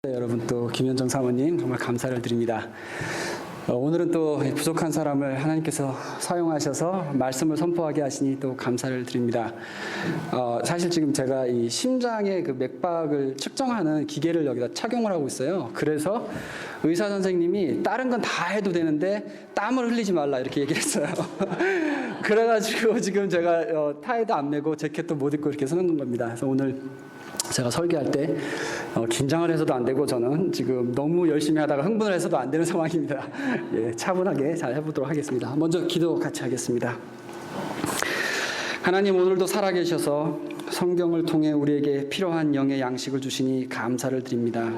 네, 여러분 또 김현정 사모님 정말 감사를 드립니다. 오늘은 또 부족한 사람을 하나님께서 사용하셔서 말씀을 선포하게 하시니 또 감사를 드립니다. 사실 지금 제가 이 심장의 그 맥박을 측정하는 기계를 여기다 착용을 하고 있어요. 그래서 의사 선생님이 다른 건 다 해도 되는데 땀을 흘리지 말라 이렇게 얘기를 했어요. 그래가지고 지금 제가 타이도 안 메고 재킷도 못 입고 이렇게 서는 겁니다. 그래서 오늘 제가 설교할 때 긴장을 해서도 안 되고 저는 지금 너무 열심히 하다가 흥분을 해서도 안 되는 상황입니다. 예, 차분하게 잘 해보도록 하겠습니다. 먼저 기도 같이 하겠습니다. 하나님, 오늘도 살아계셔서 성경을 통해 우리에게 필요한 영의 양식을 주시니 감사를 드립니다.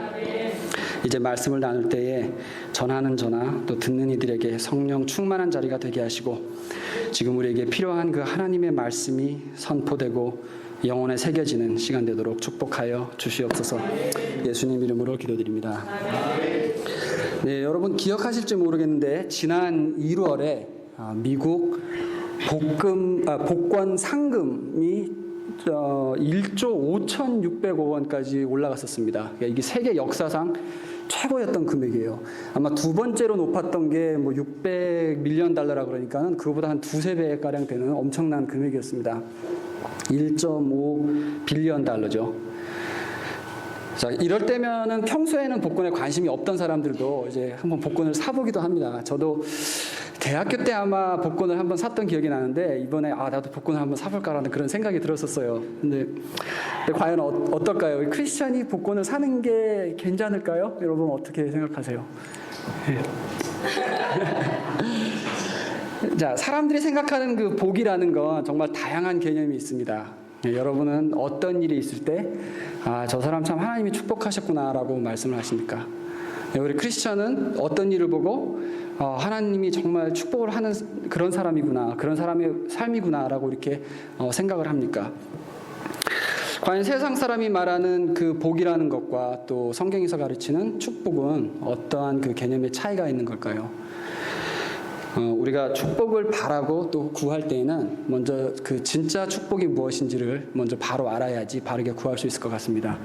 이제 말씀을 나눌 때에 전하는 저나 또 듣는 이들에게 성령 충만한 자리가 되게 하시고 지금 우리에게 필요한 그 하나님의 말씀이 선포되고 영혼에 새겨지는 시간 되도록 축복하여 주시옵소서. 예수님 이름으로 기도드립니다. 네, 여러분 기억하실지 모르겠는데 지난 1월에 미국 복권 상금이 1조 5,600억 원까지 올라갔었습니다. 그러니까 이게 세계 역사상 최고였던 금액이에요. 아마 두 번째로 높았던 게 뭐 600밀리언 달러라 그러니까는 그거보다 한 두세 배 가량 되는 엄청난 금액이었습니다. 1.5 빌리언 달러죠. 자, 이럴 때면은 평소에는 복권에 관심이 없던 사람들도 이제 한번 복권을 사보기도 합니다. 저도 대학교 때 아마 복권을 한번 샀던 기억이 나는데 이번에 나도 복권을 한번 사볼까라는 그런 생각이 들었었어요. 근데 과연 어떨까요? 크리스찬이 복권을 사는 게 괜찮을까요? 여러분 어떻게 생각하세요? 자, 사람들이 생각하는 그 복이라는 건 정말 다양한 개념이 있습니다. 여러분은 어떤 일이 있을 때 저 사람 참 하나님이 축복하셨구나라고 말씀을 하십니까? 우리 크리스천은 어떤 일을 보고 하나님이 정말 축복을 하는 그런 사람이구나, 그런 사람의 삶이구나라고 이렇게 생각을 합니까? 과연 세상 사람이 말하는 그 복이라는 것과 또 성경에서 가르치는 축복은 어떠한 그 개념의 차이가 있는 걸까요? 우리가 축복을 바라고 또 구할 때에는 먼저 그 진짜 축복이 무엇인지를 먼저 바로 알아야지 바르게 구할 수 있을 것 같습니다.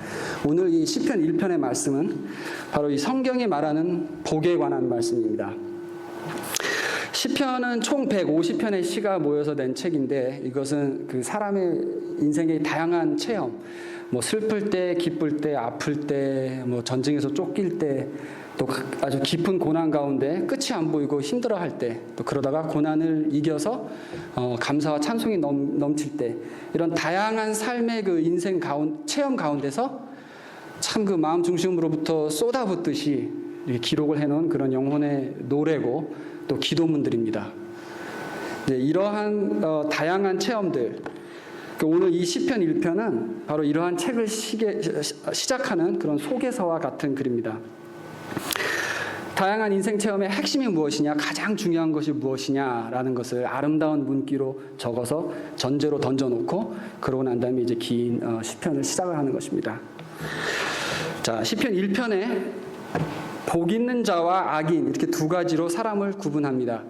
오늘 이 시편 1편의 말씀은 바로 이 성경이 말하는 복에 관한 말씀입니다. 시편은 총 150편의 시가 모여서 낸 책인데 이것은 그 사람의 인생의 다양한 체험, 뭐 슬플 때, 기쁠 때, 아플 때, 뭐 전쟁에서 쫓길 때, 또 아주 깊은 고난 가운데 끝이 안 보이고 힘들어할 때, 또 그러다가 고난을 이겨서 감사와 찬송이 넘칠 때, 이런 다양한 삶의 그 인생 체험 가운데서 참 그 마음 중심으로부터 쏟아붓듯이 기록을 해놓은 그런 영혼의 노래고 또 기도문들입니다. 이러한 다양한 체험들, 오늘 이 시편 1편은 바로 이러한 책을 시작하는 그런 소개서와 같은 글입니다. 다양한 인생 체험의 핵심이 무엇이냐, 가장 중요한 것이 무엇이냐라는 것을 아름다운 문기로 적어서 전제로 던져놓고 그러고 난 다음에 이제 긴 시편을 시작을 하는 것입니다. 자, 시편 1편에 복 있는 자와 악인 이렇게 두 가지로 사람을 구분합니다.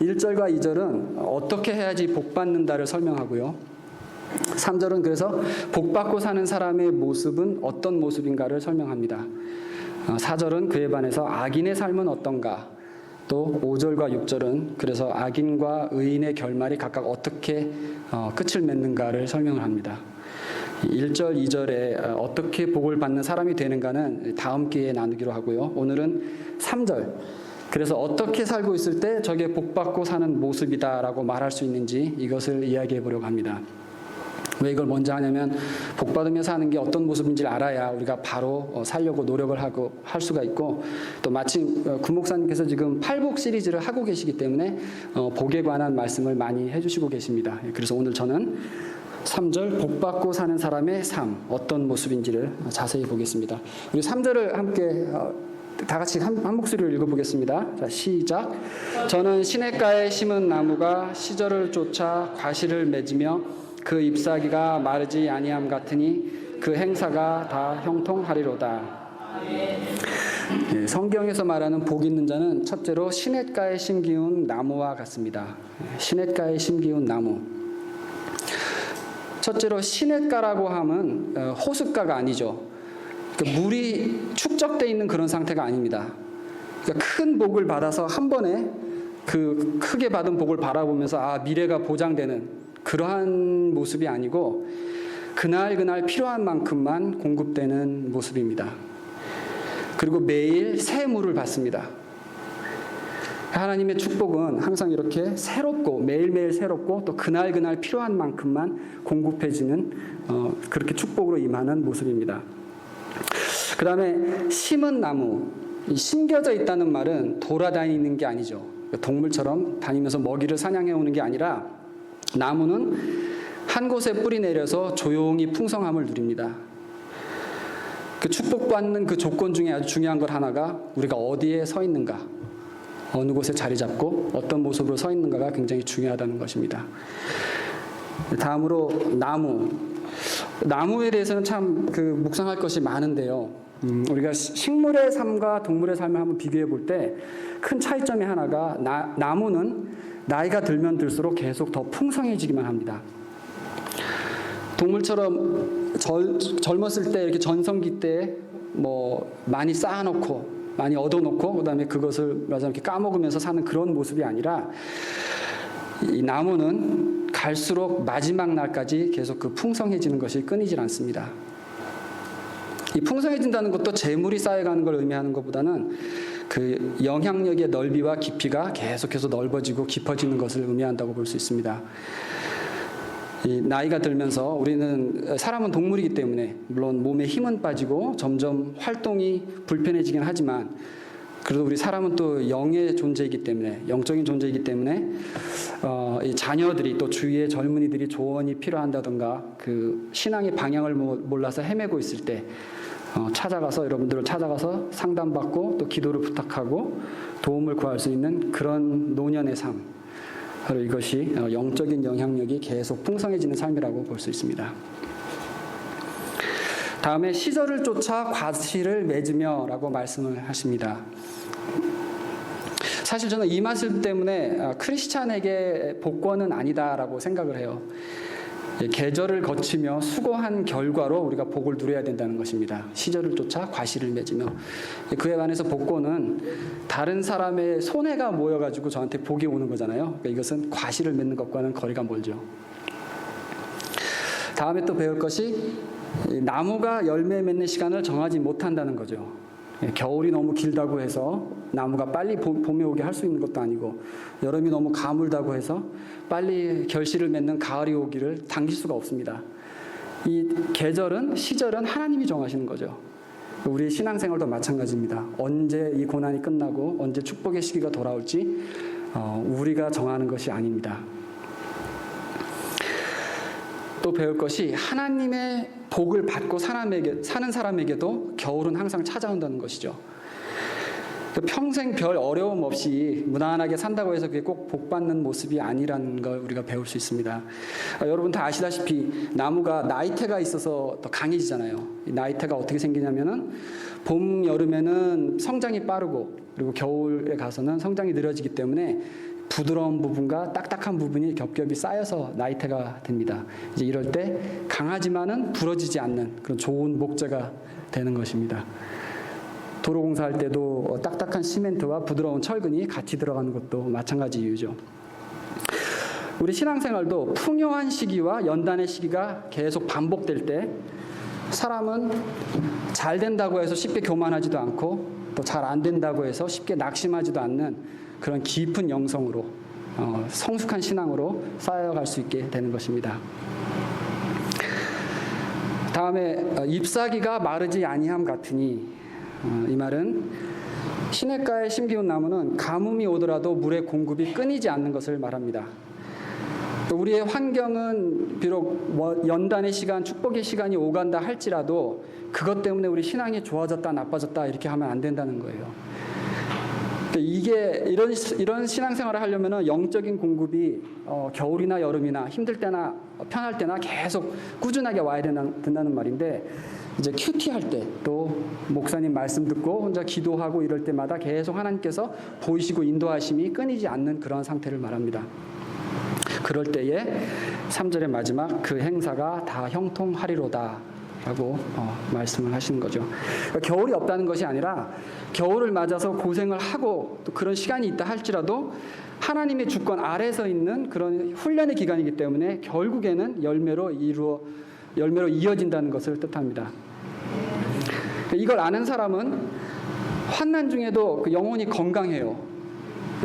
1절과 2절은 어떻게 해야지 복 받는다를 설명하고요. 3절은 그래서 복 받고 사는 사람의 모습은 어떤 모습인가를 설명합니다. 4절은 그에 반해서 악인의 삶은 어떤가, 또 5절과 6절은 그래서 악인과 의인의 결말이 각각 어떻게 끝을 맺는가를 설명을 합니다. 1절, 2절에 어떻게 복을 받는 사람이 되는가는 다음 기회에 나누기로 하고요. 오늘은 3절, 그래서 어떻게 살고 있을 때 저게 복 받고 사는 모습이다라고 말할 수 있는지 이것을 이야기해 보려고 합니다. 왜 이걸 먼저 하냐면 복 받으며 사는 게 어떤 모습인지를 알아야 우리가 바로 살려고 노력을 하고 할 수가 있고, 또 마침 구 목사님께서 지금 팔복 시리즈를 하고 계시기 때문에 복에 관한 말씀을 많이 해주시고 계십니다. 그래서 오늘 저는 3절 복 받고 사는 사람의 삶 어떤 모습인지를 자세히 보겠습니다. 우리 3절을 함께 다 같이 한 목소리로 읽어보겠습니다. 자, 시작. 저는 시냇가에 심은 나무가 시절을 쫓아 과실을 맺으며 그 잎사귀가 마르지 아니함 같으니 그 행사가 다 형통하리로다. 성경에서 말하는 복 있는 자는 첫째로 시냇가에 심기운 나무와 같습니다. 시냇가에 심기운 나무. 첫째로 시냇가라고 하면 호숫가가 아니죠. 그러니까 물이 축적되어 있는 그런 상태가 아닙니다. 그러니까 큰 복을 받아서 한 번에 그 크게 받은 복을 바라보면서 미래가 보장되는 그러한 모습이 아니고 그날 필요한 만큼만 공급되는 모습입니다. 그리고 매일 새 물을 받습니다. 하나님의 축복은 항상 이렇게 새롭고 매일매일 새롭고 또 그날 필요한 만큼만 공급해지는 그렇게 축복으로 임하는 모습입니다. 그 다음에 심은 나무, 심겨져 있다는 말은 돌아다니는 게 아니죠. 동물처럼 다니면서 먹이를 사냥해 오는 게 아니라 나무는 한 곳에 뿌리 내려서 조용히 풍성함을 누립니다. 그 축복받는 그 조건 중에 아주 중요한 것 하나가 우리가 어디에 서 있는가, 어느 곳에 자리 잡고 어떤 모습으로 서 있는가가 굉장히 중요하다는 것입니다. 다음으로 나무에 대해서는 참 묵상할 것이 많은데요. 우리가 식물의 삶과 동물의 삶을 한번 비교해 볼 때 큰 차이점이 하나가 나무는 나이가 들면 들수록 계속 더 풍성해지기만 합니다. 동물처럼 젊었을 때 이렇게 전성기 때 많이 쌓아놓고 많이 얻어놓고 그다음에 그것을 이렇게 까먹으면서 사는 그런 모습이 아니라 이 나무는 갈수록 마지막 날까지 계속 그 풍성해지는 것이 끊이질 않습니다. 이 풍성해진다는 것도 재물이 쌓여가는 걸 의미하는 것보다는 그 영향력의 넓이와 깊이가 계속해서 넓어지고 깊어지는 것을 의미한다고 볼 수 있습니다. 이 나이가 들면서 우리는 사람은 동물이기 때문에 물론 몸에 힘은 빠지고 점점 활동이 불편해지긴 하지만 그래도 우리 사람은 또 영의 존재이기 때문에 영적인 존재이기 때문에 이 자녀들이 또 주위의 젊은이들이 조언이 필요한다던가 그 신앙의 방향을 몰라서 헤매고 있을 때 여러분들을 찾아가서 상담받고 또 기도를 부탁하고 도움을 구할 수 있는 그런 노년의 삶, 바로 이것이 영적인 영향력이 계속 풍성해지는 삶이라고 볼 수 있습니다. 다음에 시절을 쫓아 과실을 맺으며 라고 말씀을 하십니다. 사실 저는 이 말씀 때문에 크리스찬에게 복권은 아니다라고 생각을 해요. 계절을 거치며 수고한 결과로 우리가 복을 누려야 된다는 것입니다. 시절을 쫓아 과실을 맺으며. 그에 반해서 복권은 다른 사람의 손해가 모여가지고 저한테 복이 오는 거잖아요. 그러니까 이것은 과실을 맺는 것과는 거리가 멀죠. 다음에 또 배울 것이 나무가 열매 맺는 시간을 정하지 못한다는 거죠. 겨울이 너무 길다고 해서 나무가 빨리 봄에 오게 할 수 있는 것도 아니고 여름이 너무 가물다고 해서 빨리 결실을 맺는 가을이 오기를 당길 수가 없습니다. 이 시절은 하나님이 정하시는 거죠. 우리의 신앙생활도 마찬가지입니다. 언제 이 고난이 끝나고 언제 축복의 시기가 돌아올지 우리가 정하는 것이 아닙니다. 또 배울 것이 하나님의 복을 받고 사는 사람에게도 겨울은 항상 찾아온다는 것이죠. 평생 별 어려움 없이 무난하게 산다고 해서 그게 꼭 복받는 모습이 아니라는 걸 우리가 배울 수 있습니다. 여러분 다 아시다시피 나무가 나이테가 있어서 더 강해지잖아요. 이 나이테가 어떻게 생기냐면은 봄, 여름에는 성장이 빠르고 그리고 겨울에 가서는 성장이 느려지기 때문에 부드러운 부분과 딱딱한 부분이 겹겹이 쌓여서 나이테가 됩니다. 이제 이럴 때 강하지만은 부러지지 않는 그런 좋은 목재가 되는 것입니다. 도로 공사할 때도 딱딱한 시멘트와 부드러운 철근이 같이 들어가는 것도 마찬가지 이유죠. 우리 신앙생활도 풍요한 시기와 연단의 시기가 계속 반복될 때 사람은 잘 된다고 해서 쉽게 교만하지도 않고 또 잘 안 된다고 해서 쉽게 낙심하지도 않는 그런 깊은 영성으로 성숙한 신앙으로 쌓여갈 수 있게 되는 것입니다. 다음에 잎사귀가 마르지 아니함 같으니 이 말은 시냇가에 심기운 나무는 가뭄이 오더라도 물의 공급이 끊이지 않는 것을 말합니다. 우리의 환경은 비록 연단의 시간, 축복의 시간이 오간다 할지라도 그것 때문에 우리 신앙이 좋아졌다 나빠졌다 이렇게 하면 안 된다는 거예요. 이게 이런 신앙생활을 하려면 영적인 공급이 겨울이나 여름이나 힘들 때나 편할 때나 계속 꾸준하게 와야 된다는 말인데 이제 큐티할 때 또 목사님 말씀 듣고 혼자 기도하고 이럴 때마다 계속 하나님께서 보이시고 인도하심이 끊이지 않는 그런 상태를 말합니다. 그럴 때에 3절의 마지막 그 행사가 다 형통하리로다 라고 말씀을 하시는 거죠. 그러니까 겨울이 없다는 것이 아니라 겨울을 맞아서 고생을 하고 또 그런 시간이 있다 할지라도 하나님의 주권 아래서 있는 그런 훈련의 기간이기 때문에 결국에는 열매로 이어진다는 것을 뜻합니다. 이걸 아는 사람은 환난 중에도 그 영혼이 건강해요.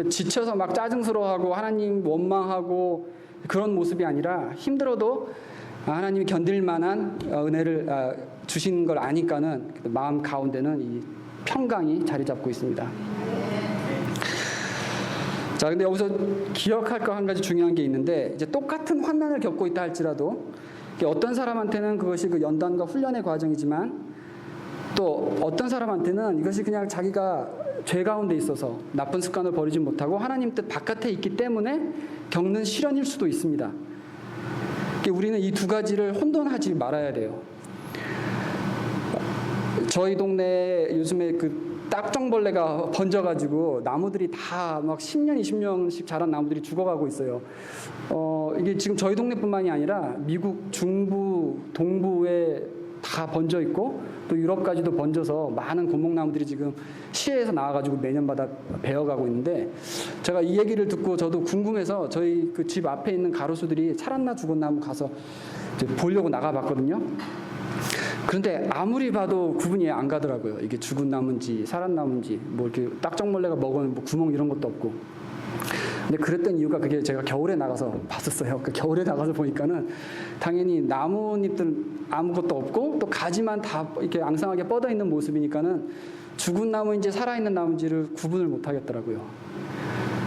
지쳐서 막 짜증스러워하고 하나님 원망하고 그런 모습이 아니라 힘들어도 하나님이 견딜 만한 은혜를 주시는 걸 아니까는 마음 가운데는 이 평강이 자리 잡고 있습니다. 자, 근데 여기서 기억할 거 한 가지 중요한 게 있는데, 이제 똑같은 환난을 겪고 있다 할지라도 어떤 사람한테는 그것이 그 연단과 훈련의 과정이지만 또 어떤 사람한테는 이것이 그냥 자기가 죄 가운데 있어서 나쁜 습관을 버리지 못하고 하나님 뜻 바깥에 있기 때문에 겪는 시련일 수도 있습니다. 우리는 이 두 가지를 혼돈하지 말아야 돼요. 저희 동네에 요즘에 그 딱정벌레가 번져가지고 나무들이 다 막 10년, 20년씩 자란 나무들이 죽어가고 있어요. 이게 지금 저희 동네뿐만이 아니라 미국 중부, 동부에 다 번져 있고 또 유럽까지도 번져서 많은 고목나무들이 지금 시해에서 나와가지고 매년마다 베어가고 있는데, 제가 이 얘기를 듣고 저도 궁금해서 저희 그 집 앞에 있는 가로수들이 살았나 죽었나 한번 가서 이제 보려고 나가봤거든요. 그런데 아무리 봐도 구분이 안 가더라고요. 이게 죽은 나무인지 살았 나무인지, 뭐 이렇게 딱정벌레가 먹은 뭐 구멍 이런 것도 없고. 근데 그랬던 이유가 그게 제가 겨울에 나가서 봤었어요. 그 겨울에 나가서 보니까는 당연히 나뭇잎들 아무것도 없고 또 가지만 다 이렇게 앙상하게 뻗어 있는 모습이니까는 죽은 나무인지 살아있는 나무인지를 구분을 못 하겠더라고요.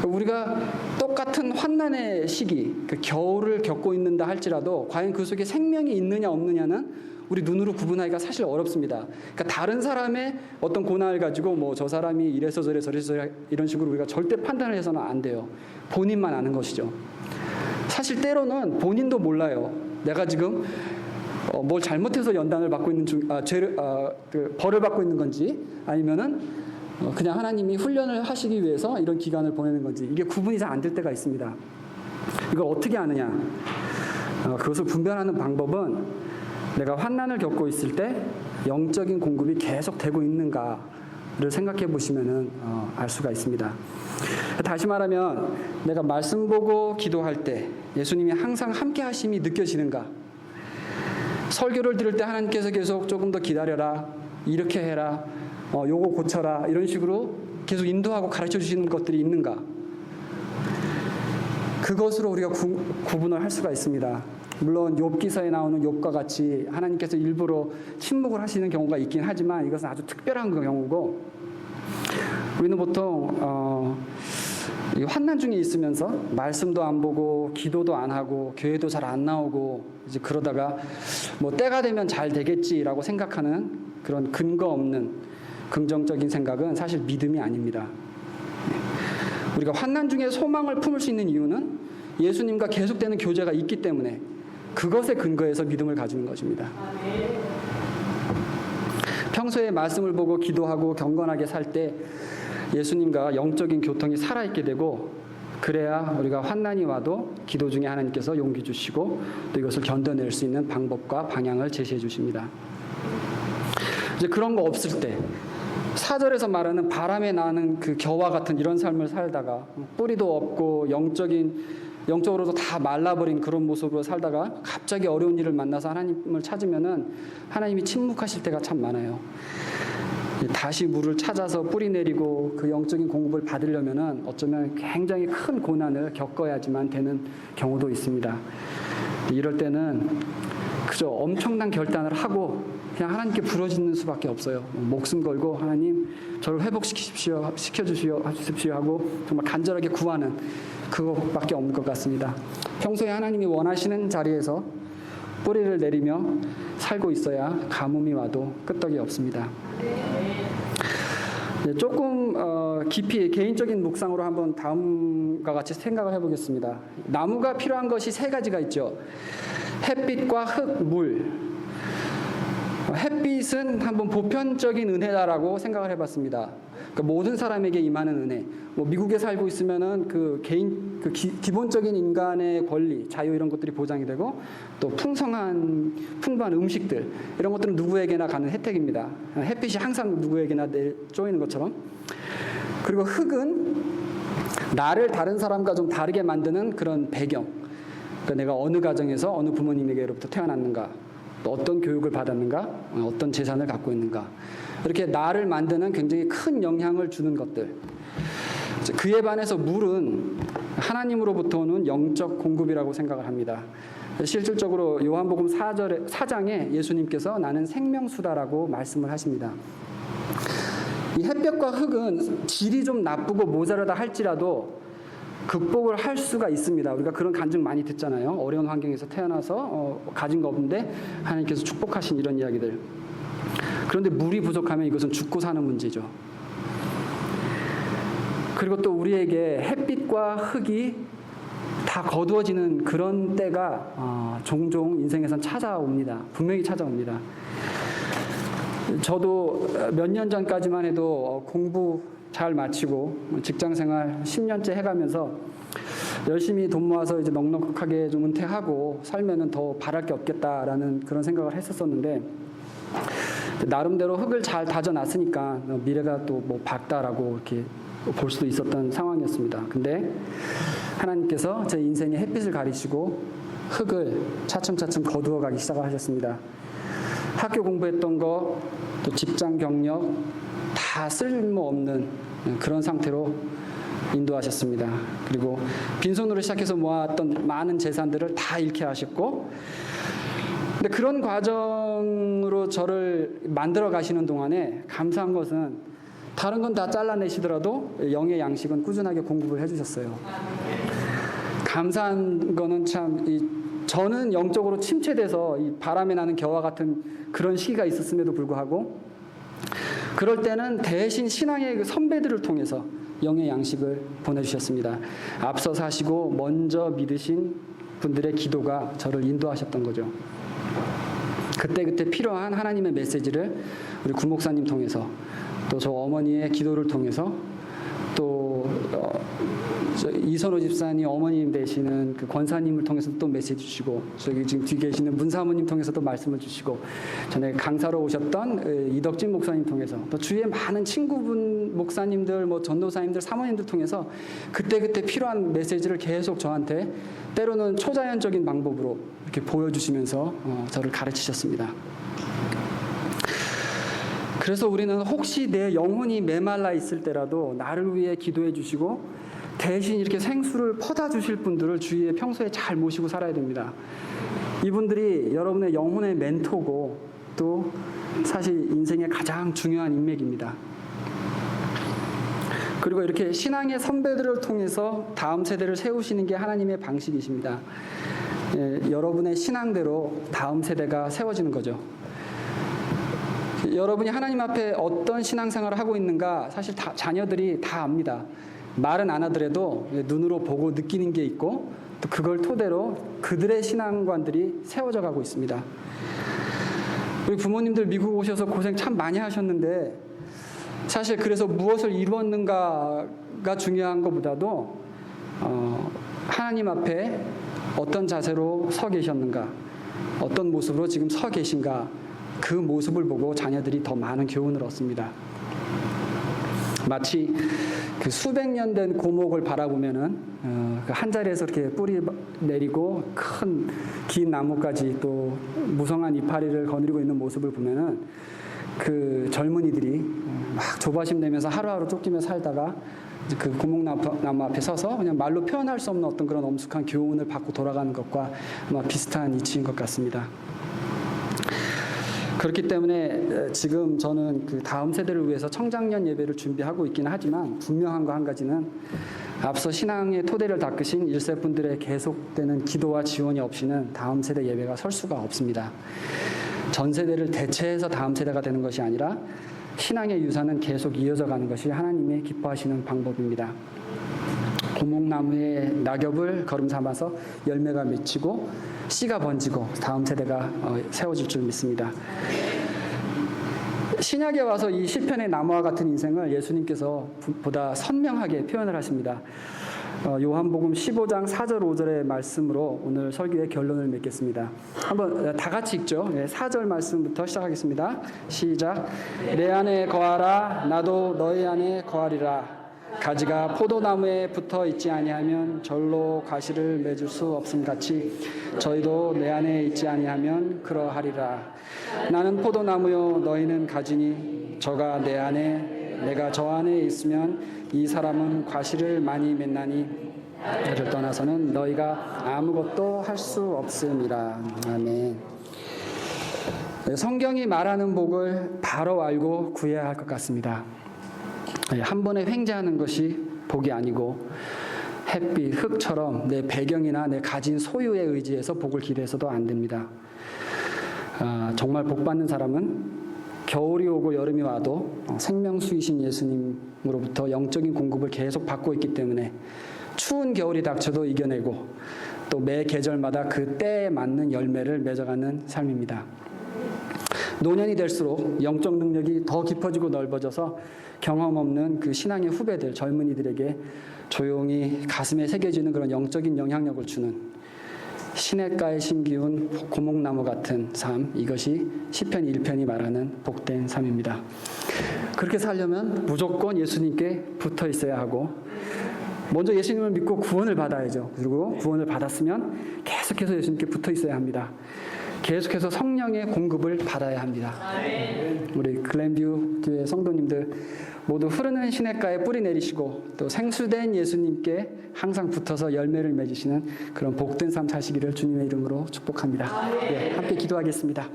우리가 똑같은 환난의 시기, 그 겨울을 겪고 있는다 할지라도 과연 그 속에 생명이 있느냐 없느냐는 우리 눈으로 구분하기가 사실 어렵습니다. 그러니까 다른 사람의 어떤 고난을 가지고 뭐 저 사람이 이래서 저래서 이런 식으로 우리가 절대 판단을 해서는 안 돼요. 본인만 아는 것이죠. 사실 때로는 본인도 몰라요. 내가 지금 뭘 잘못해서 연단을 받고 있는 벌을 받고 있는 건지 아니면은 그냥 하나님이 훈련을 하시기 위해서 이런 기간을 보내는 건지, 이게 구분이 잘 안 될 때가 있습니다. 이걸 어떻게 아느냐? 그것을 분별하는 방법은 내가 환난을 겪고 있을 때 영적인 공급이 계속 되고 있는가를 생각해 보시면은 알 수가 있습니다. 다시 말하면 내가 말씀 보고 기도할 때 예수님이 항상 함께 하심이 느껴지는가? 설교를 들을 때 하나님께서 계속 조금 더 기다려라, 이렇게 해라, 요거 고쳐라, 이런 식으로 계속 인도하고 가르쳐 주시는 것들이 있는가? 그것으로 우리가 구분을 할 수가 있습니다. 물론 욥기서에 나오는 욥과 같이 하나님께서 일부러 침묵을 하시는 경우가 있긴 하지만 이것은 아주 특별한 경우고, 우리는 보통 환난 중에 있으면서 말씀도 안 보고 기도도 안 하고 교회도 잘 안 나오고 이제 그러다가 뭐 때가 되면 잘 되겠지라고 생각하는 그런 근거 없는 긍정적인 생각은 사실 믿음이 아닙니다. 우리가 환난 중에 소망을 품을 수 있는 이유는 예수님과 계속되는 교제가 있기 때문에 그것에 근거해서 믿음을 가지는 것입니다. 평소에 말씀을 보고 기도하고 경건하게 살 때 예수님과 영적인 교통이 살아있게 되고, 그래야 우리가 환난이 와도 기도 중에 하나님께서 용기 주시고 또 이것을 견뎌낼 수 있는 방법과 방향을 제시해 주십니다. 이제 그런 거 없을 때 4절에서 말하는 바람에 나는 그 겨와 같은 이런 삶을 살다가 뿌리도 없고 영적으로도 다 말라버린 그런 모습으로 살다가 갑자기 어려운 일을 만나서 하나님을 찾으면은 하나님이 침묵하실 때가 참 많아요. 다시 물을 찾아서 뿌리 내리고 그 영적인 공급을 받으려면은 어쩌면 굉장히 큰 고난을 겪어야지만 되는 경우도 있습니다. 이럴 때는 그저 엄청난 결단을 하고 그냥 하나님께 부르짖는 수밖에 없어요. 목숨 걸고 하나님 저를 시켜주십시오 하고 정말 간절하게 구하는 그것밖에 없는 것 같습니다. 평소에 하나님이 원하시는 자리에서 뿌리를 내리며 살고 있어야 가뭄이 와도 끄떡이 없습니다. 조금 깊이 개인적인 묵상으로 한번 다음과 같이 생각을 해보겠습니다. 나무가 필요한 것이 3가지가 있죠. 햇빛과 흙, 물. 햇빛은 한번 보편적인 은혜다라고 생각을 해봤습니다. 그러니까 모든 사람에게 임하는 은혜. 뭐 미국에 살고 있으면은 기본적인 인간의 권리, 자유 이런 것들이 보장이 되고 또 풍성한 풍부한 음식들 이런 것들은 누구에게나 가는 혜택입니다. 햇빛이 항상 누구에게나 쪼이는 것처럼. 그리고 흙은 나를 다른 사람과 좀 다르게 만드는 그런 배경. 그러니까 내가 어느 가정에서 어느 부모님에게로부터 태어났는가, 또 어떤 교육을 받았는가, 어떤 재산을 갖고 있는가. 이렇게 나를 만드는 굉장히 큰 영향을 주는 것들. 그에 반해서 물은 하나님으로부터 오는 영적 공급이라고 생각을 합니다. 실질적으로 요한복음 4장에 예수님께서 나는 생명수다라고 말씀을 하십니다. 이 햇볕과 흙은 질이 좀 나쁘고 모자라다 할지라도 극복을 할 수가 있습니다. 우리가 그런 간증 많이 듣잖아요. 어려운 환경에서 태어나서 가진 거 없는데 하나님께서 축복하신 이런 이야기들. 그런데 물이 부족하면 이것은 죽고 사는 문제죠. 그리고 또 우리에게 햇빛과 흙이 다 거두어지는 그런 때가 종종 인생에선 찾아옵니다. 분명히 찾아옵니다. 저도 몇 년 전까지만 해도 공부 잘 마치고 직장생활 10년째 해가면서 열심히 돈 모아서 이제 넉넉하게 좀 은퇴하고 살면은 더 바랄 게 없겠다라는 그런 생각을 했었었는데 나름대로 흙을 잘 다져놨으니까 미래가 또 뭐 밝다라고 이렇게 볼 수도 있었던 상황이었습니다. 근데 하나님께서 제 인생의 햇빛을 가리시고 흙을 차츰차츰 거두어가기 시작을 하셨습니다. 학교 공부했던 거, 또 직장 경력 다 쓸모없는 그런 상태로 인도하셨습니다. 그리고 빈손으로 시작해서 모았던 많은 재산들을 다 잃게 하셨고, 근데 그런 과정으로 저를 만들어 가시는 동안에 감사한 것은 다른 건 다 잘라내시더라도 영의 양식은 꾸준하게 공급을 해주셨어요. 감사한 거는 참 저는 영적으로 침체돼서 이 바람에 나는 겨와 같은 그런 시기가 있었음에도 불구하고 그럴 때는 대신 신앙의 그 선배들을 통해서 영의 양식을 보내주셨습니다. 앞서서 하시고 먼저 믿으신 분들의 기도가 저를 인도하셨던 거죠. 그때그때 필요한 하나님의 메시지를 우리 구목사님 통해서 또 저 어머니의 기도를 통해서 또 이선호 집사님 어머님 되시는 그 권사님을 통해서 또 메시지 주시고 저기 지금 뒤에 계시는 문사모님 통해서 또 말씀을 주시고 전에 강사로 오셨던 이덕진 목사님 통해서 또 주위에 많은 친구분 목사님들 뭐 전도사님들 사모님들 통해서 그때그때 필요한 메시지를 계속 저한테 때로는 초자연적인 방법으로 이렇게 보여주시면서 저를 가르치셨습니다. 그래서 우리는 혹시 내 영혼이 메말라 있을 때라도 나를 위해 기도해 주시고 대신 이렇게 생수를 퍼다 주실 분들을 주위에 평소에 잘 모시고 살아야 됩니다. 이분들이 여러분의 영혼의 멘토고 또 사실 인생의 가장 중요한 인맥입니다. 그리고 이렇게 신앙의 선배들을 통해서 다음 세대를 세우시는 게 하나님의 방식이십니다. 여러분의 신앙대로 다음 세대가 세워지는 거죠. 여러분이 하나님 앞에 어떤 신앙생활을 하고 있는가 사실 자녀들이 다 압니다. 말은 안 하더라도 눈으로 보고 느끼는 게 있고 또 그걸 토대로 그들의 신앙관들이 세워져 가고 있습니다. 우리 부모님들 미국 오셔서 고생 참 많이 하셨는데 사실 그래서 무엇을 이루었는가가 중요한 것보다도 하나님 앞에 어떤 자세로 서 계셨는가, 어떤 모습으로 지금 서 계신가 그 모습을 보고 자녀들이 더 많은 교훈을 얻습니다. 마치 그 수백 년 된 고목을 바라보면은 한 자리에서 이렇게 뿌리 내리고 큰 긴 나무까지 또 무성한 이파리를 거느리고 있는 모습을 보면은 그 젊은이들이 막 조바심 내면서 하루하루 쫓기며 살다가 그 고목나무 앞에 서서 그냥 말로 표현할 수 없는 어떤 그런 엄숙한 교훈을 받고 돌아가는 것과 아마 비슷한 이치인 것 같습니다. 그렇기 때문에 지금 저는 그 다음 세대를 위해서 청장년 예배를 준비하고 있긴 하지만 분명한 거 한 가지는 앞서 신앙의 토대를 닦으신 1세 분들의 계속되는 기도와 지원이 없이는 다음 세대 예배가 설 수가 없습니다. 전 세대를 대체해서 다음 세대가 되는 것이 아니라 신앙의 유산은 계속 이어져 가는 것이 하나님의 기뻐하시는 방법입니다. 고목나무의 낙엽을 걸음 삼아서 열매가 맺히고 씨가 번지고 다음 세대가 세워질 줄 믿습니다. 신약에 와서 이 시편의 나무와 같은 인생을 예수님께서 보다 선명하게 표현을 하십니다. 요한복음 15장 4절 5절의 말씀으로 오늘 설교의 결론을 맺겠습니다. 한번 다 같이 읽죠. 4절 말씀부터 시작하겠습니다. 시작. 내 안에 거하라. 나도 너희 안에 거하리라. 가지가 포도나무에 붙어 있지 아니하면 절로 가시를 맺을 수 없음 같이 저희도 내 안에 있지 아니하면 그러하리라. 나는 포도나무요 너희는 가지니 저가 내 안에 내가 저 안에 있으면 이 사람은 과실을 많이 맺나니 나를 떠나서는 너희가 아무것도 할 수 없음이라. 아멘. 성경이 말하는 복을 바로 알고 구해야 할 것 같습니다. 한 번에 횡재하는 것이 복이 아니고 햇빛, 흙처럼 내 배경이나 내 가진 소유에 의지해서 복을 기대해서도 안 됩니다. 정말 복 받는 사람은 겨울이 오고 여름이 와도 생명수이신 예수님으로부터 영적인 공급을 계속 받고 있기 때문에 추운 겨울이 닥쳐도 이겨내고 또 매 계절마다 그 때에 맞는 열매를 맺어가는 삶입니다. 노년이 될수록 영적 능력이 더 깊어지고 넓어져서 경험 없는 그 신앙의 후배들, 젊은이들에게 조용히 가슴에 새겨지는 그런 영적인 영향력을 주는 시냇가에 심기운 고목나무 같은 삶, 이것이 시편 1편이 말하는 복된 삶입니다. 그렇게 살려면 무조건 예수님께 붙어 있어야 하고 먼저 예수님을 믿고 구원을 받아야죠. 그리고 구원을 받았으면 계속해서 예수님께 붙어 있어야 합니다. 계속해서 성령의 공급을 받아야 합니다. 우리 글렌뷰 교회 성도님들 모두 흐르는 시냇가에 뿌리 내리시고 또 생수된 예수님께 항상 붙어서 열매를 맺으시는 그런 복된 삶 사시기를 주님의 이름으로 축복합니다. 함께 기도하겠습니다.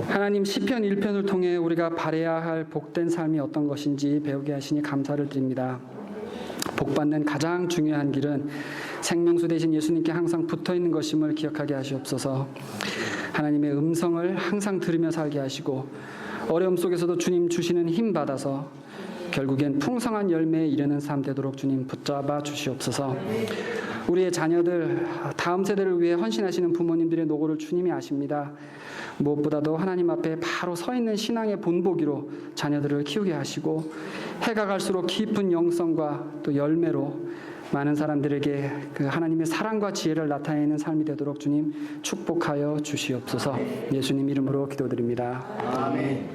하나님, 시편 1편을 통해 우리가 바라야 할 복된 삶이 어떤 것인지 배우게 하시니 감사를 드립니다. 복받는 가장 중요한 길은 생명수 되신 예수님께 항상 붙어있는 것임을 기억하게 하시옵소서. 하나님의 음성을 항상 들으며 살게 하시고 어려움 속에서도 주님 주시는 힘 받아서 결국엔 풍성한 열매에 이르는 삶 되도록 주님 붙잡아 주시옵소서. 우리의 자녀들, 다음 세대를 위해 헌신하시는 부모님들의 노고를 주님이 아십니다. 무엇보다도 하나님 앞에 바로 서 있는 신앙의 본보기로 자녀들을 키우게 하시고 해가 갈수록 깊은 영성과 또 열매로 많은 사람들에게 그 하나님의 사랑과 지혜를 나타내는 삶이 되도록 주님 축복하여 주시옵소서. 예수님 이름으로 기도드립니다. 아멘.